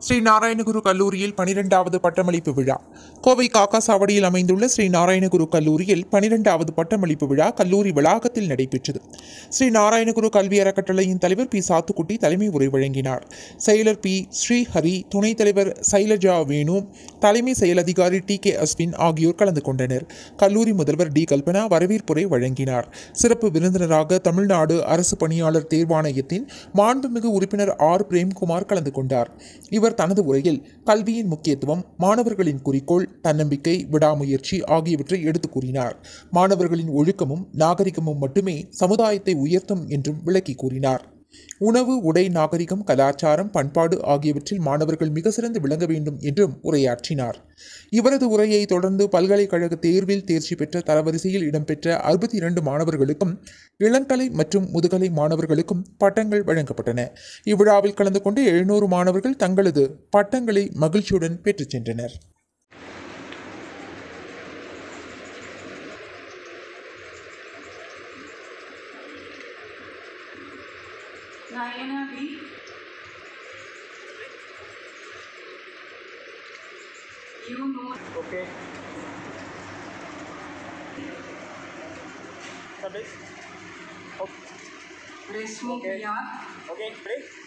ஸ்ரீ நாராயணகுரு கல்லூரியில் 12வது பட்டமளிப்பு விழா. கோவை காக்காசாவடியில் அமைந்துள்ள ஸ்ரீ நாராயணகுரு கல்லூரியில் 12வது பட்டமளிப்பு விழா கல்லூரி வளாகத்தில் நடைபெற்றது. ஸ்ரீ நாராயணகுரு கல்வி அறக்கட்டளையின் தலைவர் பி. சாத்துக்குட்டி தலைமை உரை வழங்கினார். செயலர் பி. ஸ்ரீஹரி, துணைத் தலைவர் சைலஜா வேணு, தலைமை செயல் அதிகாரி டி. கே. அஸ்வின் ஆகியோர் கலந்து கொண்டனர். கல்லூரி முதல்வர் டி. கல்பனா வரவேற்புரை வழங்கினார். சிறப்பு விருந்தினராக தமிழ்நாடு அரசு பணியாளர் தேர்வாணையத்தின் மாண்புமிகு உறுப்பினர் ஆர். பிரேம்குமார் கலந்து கொண்டார். இவர் தனது உரையில் கல்வியின் முக்கியத்துவம், மாணவர்களின் குறிக்கோள், தன்னம்பிக்கை, விடாமுயற்சி ஆகியவற்றை எடுத்துக் கூறினார். மாணவர்களின் ஒழுக்கமும் நாகரிகமும் மட்டுமே சமுதாயத்தை உயர்த்தும் என்றும் விளக்கி கூறினார். உணவு, உடை, நாகரிகம், கலாச்சாரம், பண்பாடு ஆகியவற்றில் மாணவர்கள் மிக சிறந்து விளங்க வேண்டும் என்றும் உரையாற்றினார். இவரது உரையை தொடர்ந்து பல்கலைக்கழக தேர்வில் தேர்ச்சி பெற்ற தரவரிசையில் இடம்பெற்ற 62 மாணவர்களுக்கும், இளங்கலை மற்றும் முதுகலை மாணவர்களுக்கும் பட்டங்கள் வழங்கப்பட்டன. இவ்விழாவில் கலந்து கொண்டு 700 மாணவர்கள் தங்களது பட்டங்களை மகிழ்ச்சியுடன் பெற்றுச் சென்றனர். Nayana B. You know. Okay. Subject. Okay. Reshmi Okay. PR. Okay. Ready?